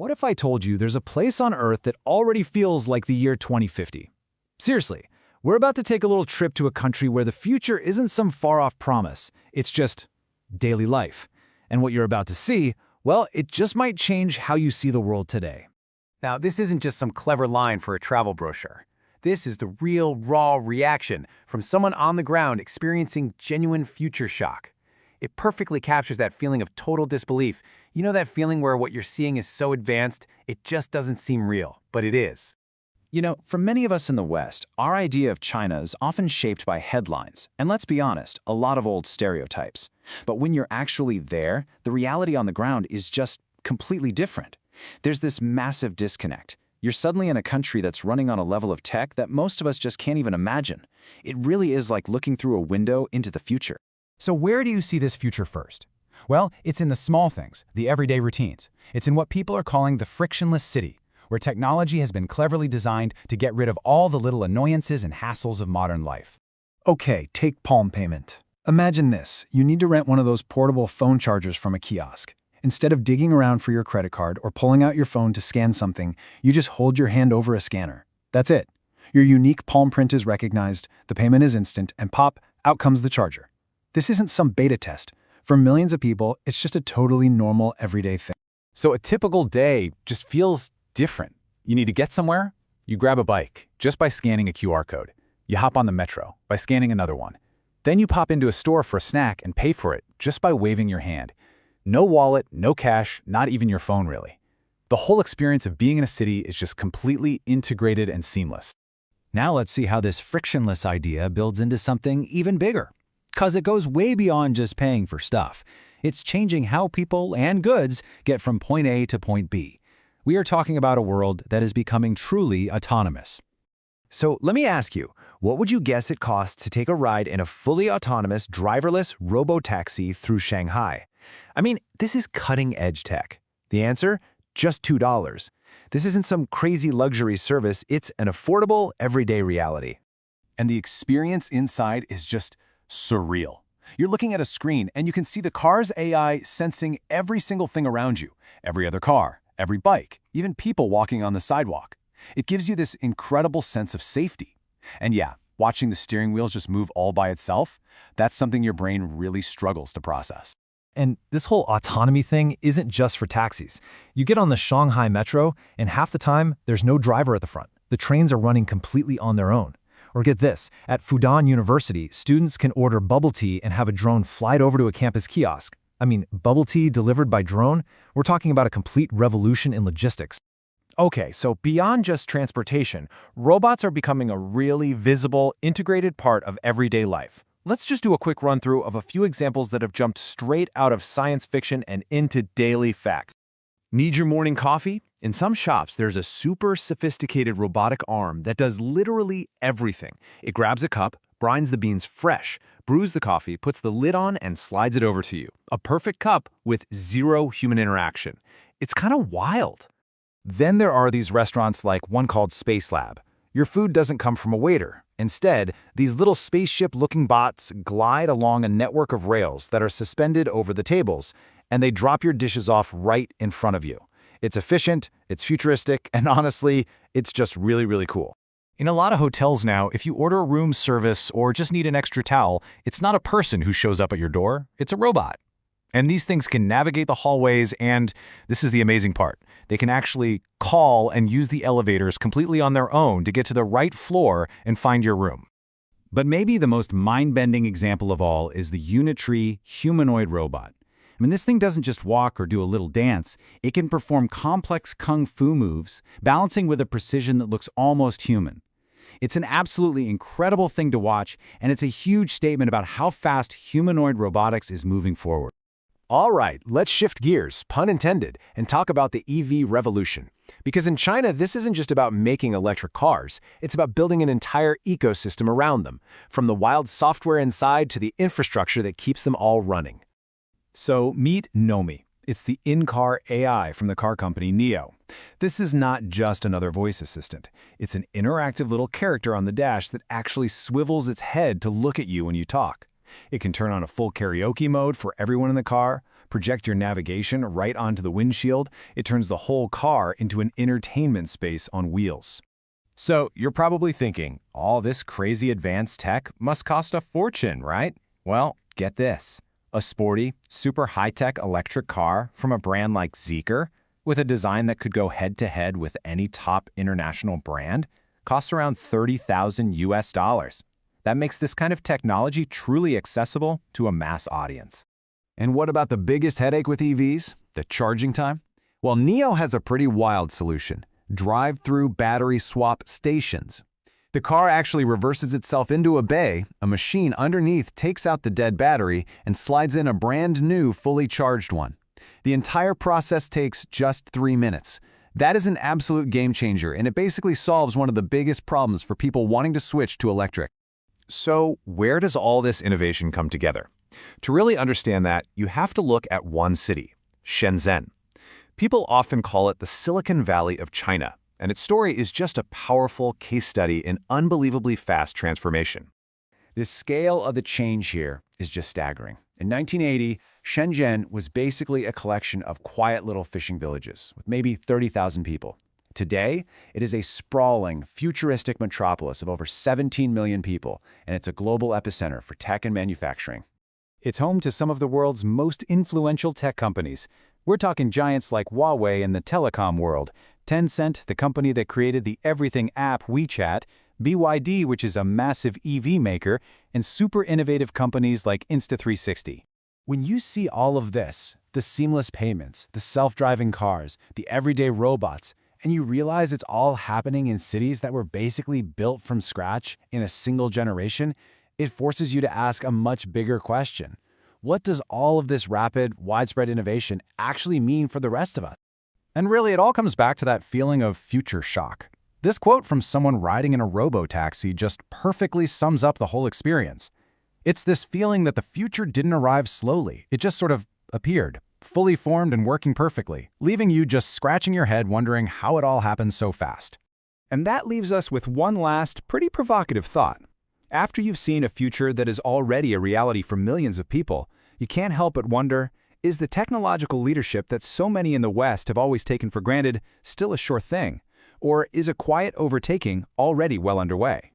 What if I told you there's a place on Earth that already feels like the year 2050? Seriously, we're about to take a little trip to a country where the future isn't some far-off promise, it's just daily life. And what you're about to see, well, it just might change how you see the world today. Now, this isn't just some clever line for a travel brochure. This is the real, raw reaction from someone on the ground experiencing genuine future shock. It perfectly captures that feeling of total disbelief. You know that feeling where what you're seeing is so advanced, it just doesn't seem real, but it is. You know, for many of us in the West, our idea of China is often shaped by headlines, and let's be honest, a lot of old stereotypes. But when you're actually there, the reality on the ground is just completely different. There's this massive disconnect. You're suddenly in a country that's running on a level of tech that most of us just can't even imagine. It really is like looking through a window into the future. So where do you see this future first? Well, it's in the small things, the everyday routines. It's in what people are calling the frictionless city, where technology has been cleverly designed to get rid of all the little annoyances and hassles of modern life. Okay, take palm payment. Imagine this. You need to rent one of those portable phone chargers from a kiosk. Instead of digging around for your credit card or pulling out your phone to scan something, you just hold your hand over a scanner. That's it. Your unique palm print is recognized, the payment is instant, and pop, out comes the charger. This isn't some beta test. For millions of people, it's just a totally normal, everyday thing. So a typical day just feels different. You need to get somewhere? You grab a bike just by scanning a QR code. You hop on the metro by scanning another one. Then you pop into a store for a snack and pay for it just by waving your hand. No wallet, no cash, not even your phone really. The whole experience of being in a city is just completely integrated and seamless. Now let's see how this frictionless idea builds into something even bigger. Because it goes way beyond just paying for stuff. It's changing how people and goods get from point A to point B. We are talking about a world that is becoming truly autonomous. So let me ask you, what would you guess it costs to take a ride in a fully autonomous, driverless robo-taxi through Shanghai? I mean, this is cutting-edge tech. The answer? Just $2. This isn't some crazy luxury service, it's an affordable, everyday reality. And the experience inside is just surreal. You're looking at a screen and you can see the car's AI sensing every single thing around you, every other car, every bike, even people walking on the sidewalk. It gives you this incredible sense of safety. And yeah, watching the steering wheels just move all by itself, that's something your brain really struggles to process. And this whole autonomy thing isn't just for taxis. You get on the Shanghai metro, and half the time, there's no driver at the front. The trains are running completely on their own. Or get this, at Fudan University, students can order bubble tea and have a drone fly it over to a campus kiosk. I mean, bubble tea delivered by drone? We're talking about a complete revolution in logistics. Okay, so beyond just transportation, robots are becoming a really visible, integrated part of everyday life. Let's just do a quick run-through of a few examples that have jumped straight out of science fiction and into daily fact. Need your morning coffee? In some shops, there's a super sophisticated robotic arm that does literally everything. It grabs a cup, brines the beans fresh, brews the coffee, puts the lid on, and slides it over to you. A perfect cup with zero human interaction. It's kind of wild. Then there are these restaurants like one called Space Lab. Your food doesn't come from a waiter. Instead, these little spaceship-looking bots glide along a network of rails that are suspended over the tables, and they drop your dishes off right in front of you. It's efficient, it's futuristic, and honestly, it's just really, really cool. In a lot of hotels now, if you order a room service or just need an extra towel, it's not a person who shows up at your door, it's a robot. And these things can navigate the hallways and, this is the amazing part, they can actually call and use the elevators completely on their own to get to the right floor and find your room. But maybe the most mind-bending example of all is the Unitree humanoid robot. I mean, this thing doesn't just walk or do a little dance. It can perform complex kung fu moves, balancing with a precision that looks almost human. It's an absolutely incredible thing to watch, and it's a huge statement about how fast humanoid robotics is moving forward. All right, let's shift gears, pun intended, and talk about the EV revolution. Because in China, this isn't just about making electric cars, it's about building an entire ecosystem around them, from the wild software inside to the infrastructure that keeps them all running. So meet Nomi. It's the in-car AI from the car company NIO. This is not just another voice assistant. It's an interactive little character on the dash that actually swivels its head to look at you when you talk. It can turn on a full karaoke mode for everyone in the car, project your navigation right onto the windshield. It turns the whole car into an entertainment space on wheels. So you're probably thinking, all this crazy advanced tech must cost a fortune, right? Well, get this. A sporty, super high-tech electric car from a brand like Zeekr, with a design that could go head-to-head with any top international brand, costs around $30,000. That makes this kind of technology truly accessible to a mass audience. And what about the biggest headache with EVs? The charging time? Well, NIO has a pretty wild solution: drive-through battery swap stations. The car actually reverses itself into a bay, a machine underneath takes out the dead battery and slides in a brand new fully charged one. The entire process takes just 3 minutes. That is an absolute game changer, and it basically solves one of the biggest problems for people wanting to switch to electric. So where does all this innovation come together? To really understand that, you have to look at one city, Shenzhen. People often call it the Silicon Valley of China, and its story is just a powerful case study in unbelievably fast transformation. The scale of the change here is just staggering. In 1980, Shenzhen was basically a collection of quiet little fishing villages with maybe 30,000 people. Today, it is a sprawling, futuristic metropolis of over 17 million people, and it's a global epicenter for tech and manufacturing. It's home to some of the world's most influential tech companies. We're talking giants like Huawei in the telecom world, Tencent, the company that created the everything app WeChat, BYD, which is a massive EV maker, and super innovative companies like Insta360. When you see all of this, the seamless payments, the self-driving cars, the everyday robots, and you realize it's all happening in cities that were basically built from scratch in a single generation, it forces you to ask a much bigger question. What does all of this rapid, widespread innovation actually mean for the rest of us? And really, it all comes back to that feeling of future shock. This quote from someone riding in a robo-taxi just perfectly sums up the whole experience. It's this feeling that the future didn't arrive slowly. It just sort of appeared, fully formed and working perfectly, leaving you just scratching your head wondering how it all happened so fast. And that leaves us with one last, pretty provocative thought. After you've seen a future that is already a reality for millions of people, you can't help but wonder, is the technological leadership that so many in the West have always taken for granted still a sure thing? Or is a quiet overtaking already well underway?